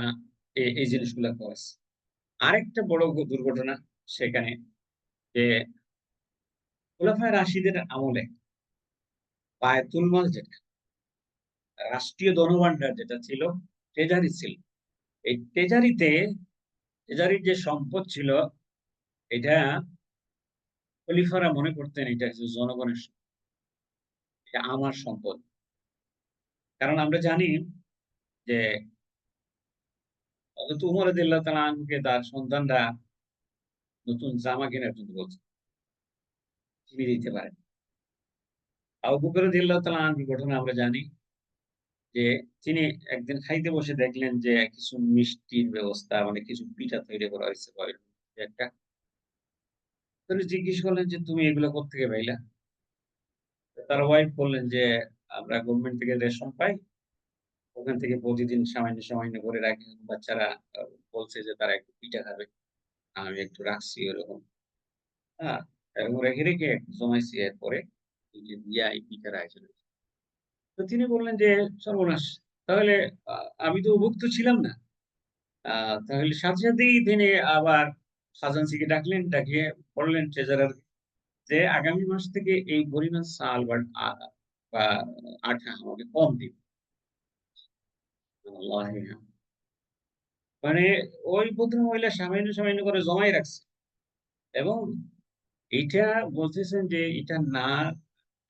A: এই জিনিসগুলা করেছে। আরেকটা বড় দুর্ঘটনা সেখানে যে খোলাফায়ে রাশিদের আমলে বায়তুল মাল যেটা, রাষ্ট্রীয় ধনভাণ্ডার যেটা ছিল, ট্রেজারি ছিল। এই ট্রেজারির যে সম্পদ ছিল, এটা খলিফারা মনে করতেন এটা হচ্ছে জনগণের এটা আমার সম্পদ। কারণ আমরা জানি যে হযরত উমর রাদিয়াল্লাহু তাআলা আনহুকে তার সন্তানরা নতুন জামা কেনার জন্য বলছে। তিনি দিতে পারেন। আবু বকর রাদিয়াল্লাহু তাআলা আনহুর ঘটনা আমরা জানি যে তিনি একদিন খাইতে বসে দেখলেন যে কিছু মিষ্টির ব্যবস্থা মানে কিছু পিঠা তৈরি করা হইছে বা এরকম কিছু একটা। তিনি জিজ্ঞেস করলেন যে, "তুমি এগুলা কোত্থেকে পাইলা?" তার ওয়াইফ বললেন যে, "আমরা গভর্নমেন্ট থেকে রেশন পাই। ওখান থেকে প্রতিদিন সামান্য, সামান্য করে রাখি। বাচ্চারা আ বলছে যে তারা একটু পিঠা খাবে। আমি একটু রাখছি ওরকম।" হ্যাঁ? এরকম রেখে, রেখে জমাইছি এরপরে এই যে দিয়া এই পিঠার আয়োজন হইছে। তো তিনি বললেন যে, "সর্বনাশ! তাহলে আ আমি তো অভুক্ত ছিলাম না।" আ তাহলে সাথে, সাথেই তিনি আবার খাজাঞ্চিকে ডাকলেন, ডাকিয়ে বললেন ট্রেজারার যে, "আগামী মাস থেকে এই পরিমাণ চাল বা আটা আমাকে কম দিন।" ওয়াল্লাহি মানে ওই ভদ্রমহিলা সামান্য, সামান্য করে জমাই রাখছে এবং এইটা বলতেছেন যে, "এটা না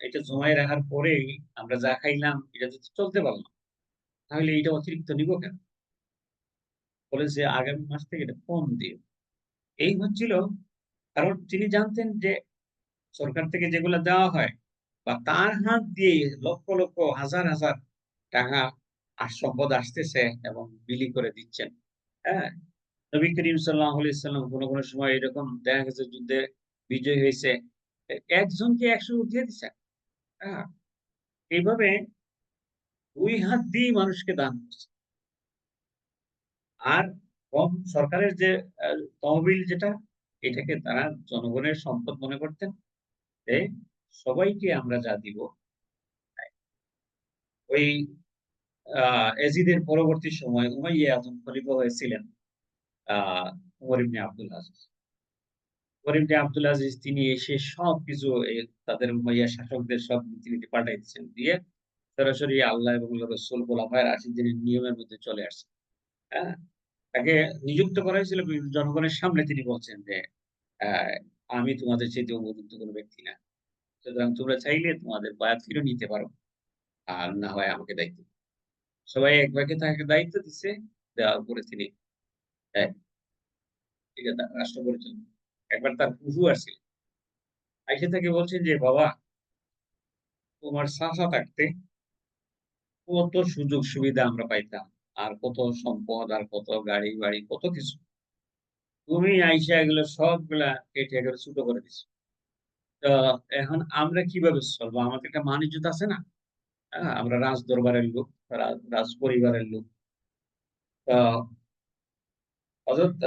A: এটা জমায় রাখার পরেই আমরা যা খাইলাম এটা যদি চলতে পারলাম, তাহলে এইটা অতিরিক্ত নিব কেন?" বলে যে, "আগামী মাস থেকে এটা কম দিও।" এই হচ্ছিল কারণ তিনি জানতেন যে সরকার থেকে যেগুলা দেওয়া হয় বা তার হাত দিয়ে লক্ষ, লক্ষ হাজার, হাজার টাকা সম্পদ আসতেছে এবং বিলি করে দিচ্ছেন। হ্যাঁ? নবী করিম সাল্লাল্লাহু আলাইহি সাল্লাম কোন, কোন সময় এরকম দেখা গেছে যুদ্ধে বিজয়ী হইছে। একজনকে ১০০ উঠিয়ে দিছেন। হ্যাঁ? এইভাবে ২ হাত দিয়েই মানুষকে দান করছে। আর কম সরকারের যে আ তহবিল যেটা, এটাকে তারা জনগণের সম্পদ মনে করতেন। যে সবাইকে আমরা যা দিব ওই আ এজিদের পরবর্তী সময়ে উমাইয়া যখন খলিফা হয়েছিলেন আ উমর ইবনে আব্দুল আজিজ। উমর ইবনে আব্দুল আজিজ তিনি এসে সবকিছু তাদের উমাইয়া শাসকদের সব রীতিনীতি পাল্টাই দিচ্ছেন। দিয়ে সরাসরি আল্লাহ এবং আল্লাহর রাসূল খোলাফায়ে রাশিদীনের নিয়মের মধ্যে চলে আসছেন। হ্যাঁ? তাকে নিযুক্ত করা হয়েছিল জনগণের সামনে তিনি বলছেন যে, "অ্যা আমি তোমাদের চাইতে উপযুক্ত কোন ব্যক্তি না। সুতরাং তোমরা চাইলে তোমাদের বায়াত ফিরিয়ে নিতে পারো। আর না হয় আমাকে দায়িত্ব দাও।" সবাই এক ভাগে তাকে দায়িত্ব দিছে। দেওয়ার পরে তিনি এক ঠিক আছে রাষ্ট্র পরিচালনা। একবার তার ফুফু আসছিলেন। আইসা তাকে বলছেন যে, "বাবা তোমার চাচা থাকতে কত সুযোগ সুবিধা আমরা পাইতাম। আর কত সম্পদ, আর কত গাড়ি-বাড়ি কত কিছু। তুমি আইসা এগুলো সবগুলা কেটে একেবারে ছোট করে দিছো। তো এখন আমরা কিভাবে চলবো? আমাদের একটা মান-ইজ্জত আছে না? আমরা রাজদরবারের লোক, রাজ পরিবারের লোক।" তো হযরত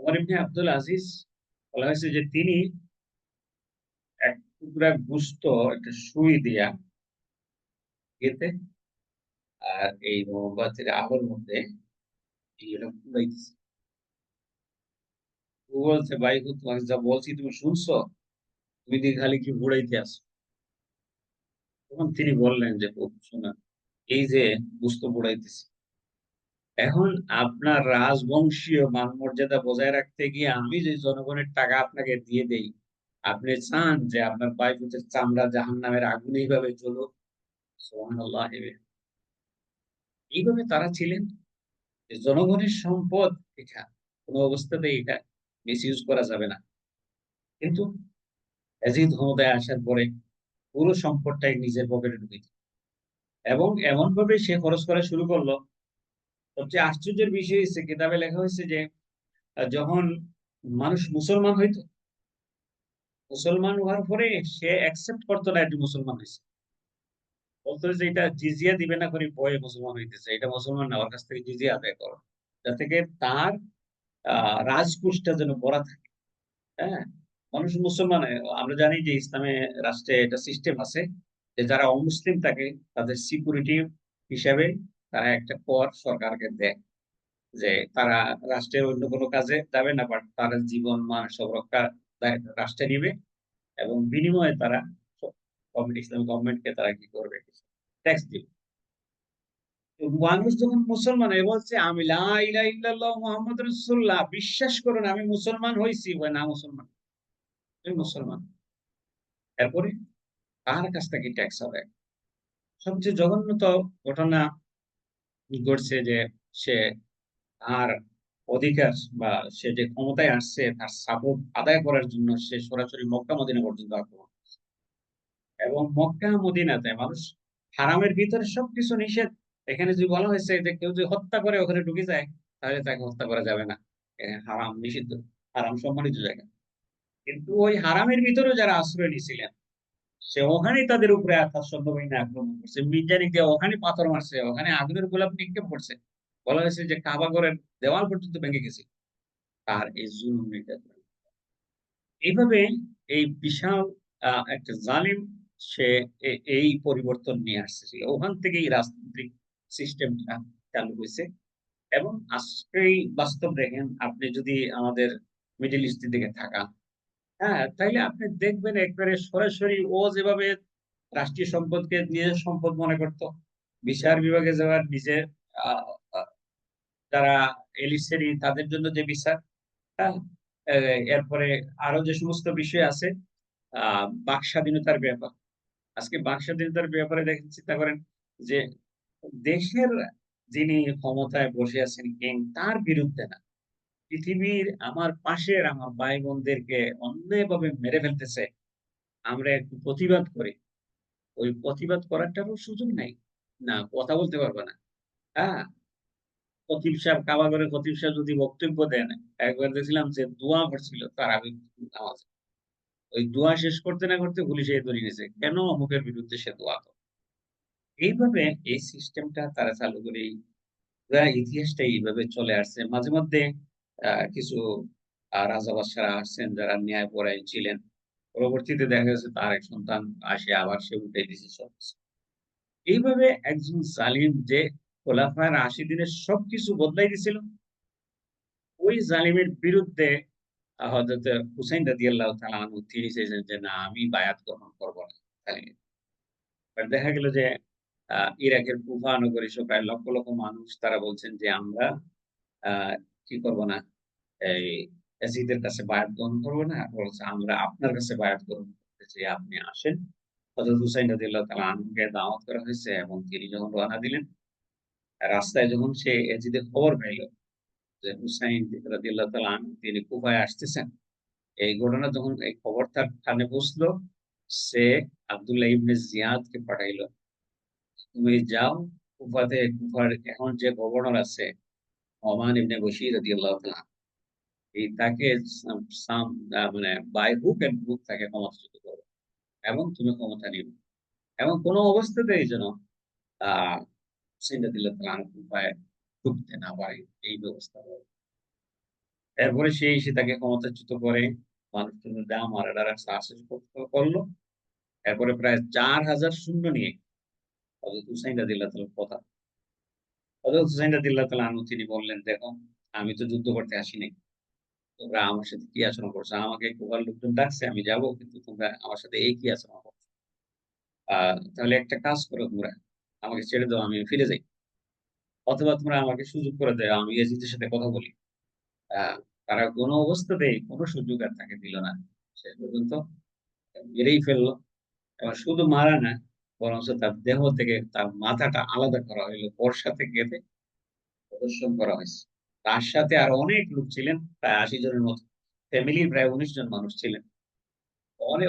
A: ওমর ইবনে আব্দুল আজিজ বলা হয়েছে যে তিনি এক টুকরা গোশত একটা সুই দিয়া গেঁথে আর এই মোমবাতির আলোর মধ্যে এটা পুড়াইতেছে। ও বলছে, ভাই তোমাকে যা বলছি তুমি শুনছো? তুমি দিয়ে খালি কি বুড়াইতে আসো। তখন তিনি বললেন যে, "ও শোনা, এই যে বুঝতো বুড়াইতেছি, এখন আপনার রাজবংশীয় মান মর্যাদা বজায় রাখতে গিয়ে আমি যে জনগণের টাকা আপনাকে দিয়ে দেই, আপনি চান যে আপনার ভাইফোঁটার চামড়া জাহান্নামের আগুনে এইভাবে জ্বলুক?" সুবহানাল্লাহ। এইভাবে তারা ছিলেন যে জনগণের সম্পদ, এটা কোনো অবস্থাতেই এটা মিসইউজ করা যাবে না। কিন্তু ইয়াজিদ ক্ষমতায় আসার পরে পুরো সম্পদটাই নিজের পকেটে ঢুকে দিল এবং এমন ভাবে সে খরচ করা শুরু করলো। সবচেয়ে আশ্চর্যের বিষয় হচ্ছে, কিতাবে লেখা হয়েছে যে যখন মানুষ মুসলমান হইতো, মুসলমান হওয়ার পরে সে অ্যাকসেপ্ট করতো না একটি মুসলমান হয়েছে। বলতো যে এটা জিজিয়া দিবে না করে ভয়ে মুসলমান হইতেছে, এটা মুসলমান না, ওর কাছ থেকে জিজিয়া আদায় করো, যাতে থেকে তার রাজকুশটা যেন বড়া থাকে। হ্যাঁ, মানুষ মুসলমান আমরা জানি যে ইসলামে রাষ্ট্রে এটা সিস্টেম আছে যে যারা অমুসলিম থাকে তাদের সিকিউরিটি হিসাবে তারা একটা কর সরকারকে দেয়, যে তারা রাষ্ট্রের অন্য কোনো কাজে যাবে না, বাট তারা জীবন মান সব রক্ষা রাষ্ট্রে নিবে এবং বিনিময়ে তারা ইসলামিক গভর্নমেন্টকে তারা কি করবে, ট্যাক্স দিবে। তো মানুষ যখন মুসলমান হয়ে বলছে, আমি লা ইলাহা ইল্লাল্লাহ মুহাম্মদ রাসূলুল্লাহ, বিশ্বাস করুন আমি মুসলমান হইছি, বলে না মুসলমান, তুমি মুসলমান। এরপরে কার কাছ থেকে ট্যাক্স হবে? সবচেয়ে জঘন্যতম ঘটনা ঘটছে যে সে তার অধিকার বা সে যে ক্ষমতায় আসছে তার সাপোর্ট আদায় করার জন্য সে সরাসরি মক্কা মদিনা পর্যন্ত আক্রমণ। এবং মক্কা মদিনাতে মানুষ, হারামের ভিতরে সবকিছু নিষেধ। এখানে যদি বলা হয়েছে যে কেউ যদি হত্যা করে ওখানে ঢুকে যায়, তাহলে তাকে হত্যা করা যাবে না, এখানে হারাম নিষিদ্ধ, হারাম সম্মানিত জায়গা। কিন্তু ওই হারামের ভিতরে যারা আশ্রয় নিয়েছিলেন, সে ওখানেই তাদের উপরে তার সৈন্যবাহিনী আক্রমণ করছে, মির্জানি দিয়ে ওখানে পাথর মারছে, ওখানে আগুনের গোলাপ নিক্ষেপ করছে। বলা হয়েছে যে কাবা ঘরের দেওয়াল পর্যন্ত ভেঙে গেছে তার এই জুলুম নির্যাতন। এইভাবে এই বিশাল একটা জালিম সে এই পরিবর্তন নিয়ে আসছিল, ওখান থেকে এই রাজনৈতিক সিস্টেমটা চালু হয়েছে। এবং আজকেই বাস্তব দেখেন, আপনি যদি আমাদের মিডল ইস্টের দিকে থাকান, হ্যাঁ, তাইলে আপনি দেখবেন একবারে সরাসরি ও যেভাবে রাষ্ট্রীয় সম্পদকে নিজের সম্পদ মনে করত, বিচার বিভাগে যাওয়ার নিজের আহ, আহ, যারা এলিট শ্রেণী তাদের জন্য যে বিচার, হ্যাঁ, এরপরে আরো যে সমস্ত বিষয় আছে, বাক স্বাধীনতার ব্যাপার। আজকে বাক স্বাধীনতার ব্যাপারে দেখেন, চিন্তা করেন যে দেশের যিনি ক্ষমতায় বসে আছেন কিং, তার বিরুদ্ধে না, পৃথিবীর আমার পাশের আমার ভাই বোনদেরকে অন্যায়ভাবে মেরে ফেলতেছে, আমরা একটু প্রতিবাদ করি, ওই প্রতিবাদ করাটারও সুযোগ নাই, না কথা বলতে পারবে না। হ্যাঁ, খতিব সাহেব, কাবাগরের খতিব সাহেব যদি বক্তব্য দেন, একবার দেখছিলাম যে দোয়া করছিল তার আগে নামাজ, ওই দোয়া শেষ করতে না করতে পুলিশে ধরে নিয়েছে, কেন অমুকের বিরুদ্ধে সে দোয়া করে। এইভাবে এই সিস্টেমটা তারা চালু করে পুরা ইতিহাসটা এইভাবে চলে আসছে। মাঝে মধ্যে কিছু রাজা বাদশারা আসছেন যারা ন্যায় পরায়ণ ছিলেন, পরবর্তীতে দেখা গেছে তার এক সন্তান আসে আবার সে উঠে দিছে সব। এইভাবে একজন জালিম যে খোলাফায়ে রাশিদিনের সবকিছু বদলাই দিছিল, ওই জালিমের বিরুদ্ধে হযরত হুসাইন রাদিয়াল্লাহু তাআলা আনহু তিনি চেয়েছেন যে না, আমি বায়াত গ্রহণ করব না জালিমের। বাট দেখা গেল যে ইরাকের কুফা নগরী সহ প্রায় লক্ষ লক্ষ মানুষ তারা বলছেন যে আমরা আহ কি করব না, এই ইয়াজিদের কাছে বায়াত গ্রহণ করব না, বলছে আমরা আপনার কাছে বায়াত গ্রহণ করতে চাই, আপনি আসেন। হযরত হুসাইন রাদিয়াল্লাহু তাআলা আনহুকে দাওয়াত করা হয়েছে এবং তিনি যখন রওনা দিলেন, রাস্তায় যখন সে ইয়াজিদের খবর পাইল যে হুসাইন রাদিয়াল্লাহু তাআলা আনহু তিনি কুফায় আসতেছেন, এই ঘটনা যখন এই খবর তার কানে পৌঁছলো, সে আব্দুল্লাহ ইবনে জিয়াদকে পাঠাইলো, তুমি যাও কুফাতে, কুফার এখন যে গভর্নর আছে নোমান ইবনে বশীর রাদিয়াল্লাহু তাআলা, এই তাকে মানে বাই হুক এন্ড ক্রুক তাকে ক্ষমতাচ্যুত করো এবং তুমি ক্ষমতা নিবে এবং কোনো অবস্থাতেই যেন আহ হুসাইন রাদিয়াল্লাহু তাআলা কুফায় ঢুকতে না পারে, এই ব্যবস্থা করো। এরপরে সে এসে তাকে ক্ষমতাচ্যুত করে, মানুষজন যা মারাডার আশ্বাস করলো। এরপরে প্রায় 4,000 সৈন্য নিয়ে হযরত হুসাইন রাদিয়াল্লাহু তাআলার কথা, হযরত হুসাইন রাদিয়াল্লাহু তাআলা আনহু তিনি বললেন, দেখো আমি তো যুদ্ধ করতে আসি নাই, তোমরা আমার সাথে কি আচরণ করছো? আমাকে গুহার লোকজন ডাকছে, আমি যাবো। কিন্তু তোমরা আমার সাথে এই কি আচরণ করছো? আ তাহলে একটা কাজ করো তোমরা। আমাকে ছেড়ে দাও, আমি ফিরে যাই। অথবা তোমরা আমাকে সুযোগ করে দাও, আমি ইয়াজিদের সাথে কথা বলি। আ তারা কোন অবস্থাতেই কোন সুযোগ আর তাকে দিল না। শেষ পর্যন্ত মেরেই ফেলল। এবং শুধু মারা না, বরঞ্চ তার দেহ থেকে তার মাথাটা আলাদা করা হইল। বর্শাতে গেঁথে প্রদর্শন করা হইছে। তার সাথে আরো অনেক লোক ছিলেন, প্রায় ৮০ জনের মতো। ফ্যামিলির প্রায় ১৯ জন মানুষ ছিলেন।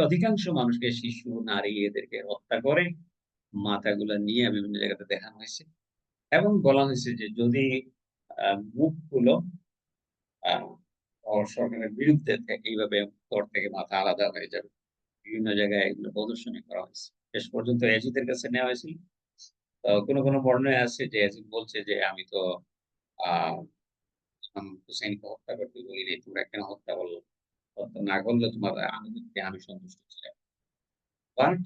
A: অধিকাংশ মানুষকে শিশু, নারী এদেরকে হত্যা করে মাথাগুলা নিয়ে বিভিন্ন জায়গাতে দেখানো হইছে। এবং বলা হইছে যে যদি আ মুখগুলো আ সরকারের বিরুদ্ধে এইভাবে পর থেকে মাথা আলাদা হয়ে যাবে। বিভিন্ন জায়গায় এগুলো প্রদর্শনী করা হয়েছে। শেষ পর্যন্ত এজিদের কাছে নেওয়া হয়েছিল। কোন বর্ণনায় আছে যে এজিদ বলছে যে, "আমি তো আ হুসাইনকে হত্যা করতে বলি নাই। তোমরা কেন হত্যা করল? হত্যা না করলে তোমার আনুগত্যে আমি সন্তুষ্ট ছিলাম।" বাট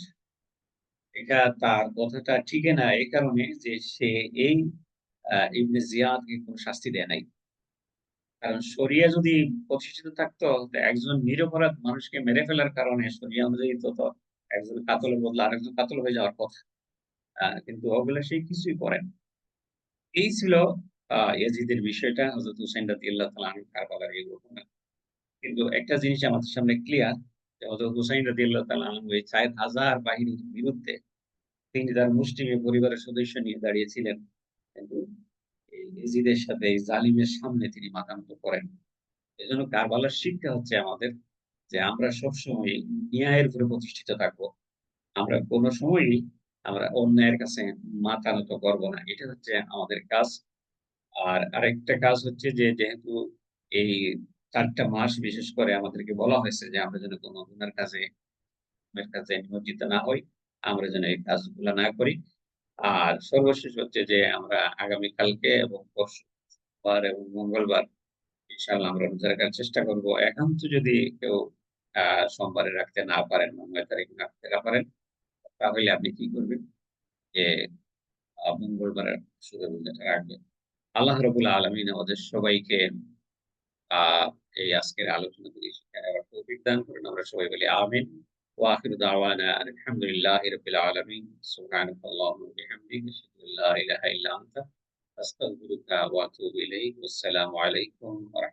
A: এটা তার কথাটা টিকে না এই কারণে যে সে এই ইবনে জিয়াদকে কোন শাস্তি দেয় নাই। কারণ শরিয়া যদি প্রতিষ্ঠিত থাকতো, তো একজন নিরপরাধ মানুষকে মেরে ফেলার কারণে শরিয়া অনুযায়ী তো একজন কাতলের বদলে আরেকজন কাতল হয়ে যাওয়ার কথা। কিন্তু ওগুলা সে কিছুই করেন। এই ছিল ইয়াজিদের বিষয়টা হযরত হুসাইন রাদিয়াল্লাহু তাআলা আনহু কারবালার এই ঘটনা। কিন্তু একটা জিনিস আমাদের সামনে ক্লিয়ার যে হযরত হুসাইন রাদিয়াল্লাহু তাআলা আনহু এই ৪,০০০ বাহিনীর বিরুদ্ধে তিনি তার মুসলিম পরিবারের সদস্য নিয়ে দাঁড়িয়েছিলেন। কিন্তু এই ইয়াজিদের সাথে এই জালিমের সামনে তিনি মাথা নত করেন। এজন্য কারবালার শিক্ষা হচ্ছে আমাদের যে আমরা সবসময় ন্যায়ের উপরে প্রতিষ্ঠিত থাকবো। আমরা কোন সময়ই আমরা অন্যায়ের কাছে মাথা নত করব না। এটা হচ্ছে আমাদের কাজ। আর আরেকটা কাজ হচ্ছে যে যেহেতু এই ৪ টা মাস বিশেষ করে আমাদেরকে বলা হয়েছে যে আমরা যেন কোন গুনার কাজে নিমজ্জিত না হই। আমরা যেন এই কাজগুলা না করি। আর সর্বশেষ হচ্ছে যে আমরা আগামীকালকে এবং পরশু বার এবং মঙ্গলবার ইনশাআল্লাহ আমরা রোজা রাখার চেষ্টা করব। একান্ত যদি কেউ আ সোমবারে রাখতে না পারেন, ৯ তারিখ রাখতে না পারেন, তাহলে আপনি কি করবেন? যে মঙ্গলবারের শুধু রোজাটা রাখবেন। আল্লাহ রাব্বুল আলামিন আমাদের সবাইকে আ এই আজকের আলোচনা থেকে শিক্ষা নেওয়ার তৌফিক দান করুন। আমরা সবাই বলি আমিন। ওয়া আখিরু দাওয়ানা আলহামদুলিল্লাহি রাব্বিল আলামিন। সুবহানাকা আল্লাহুম্মা ওয়া বিহামদিকা আশহাদু আল্লা ইলাহা ইল্লা আনতা আস্তাগফিরুকা ওয়া আতুবু ইলাইক। ওয়াসসালামু আলাইকুম ওয়া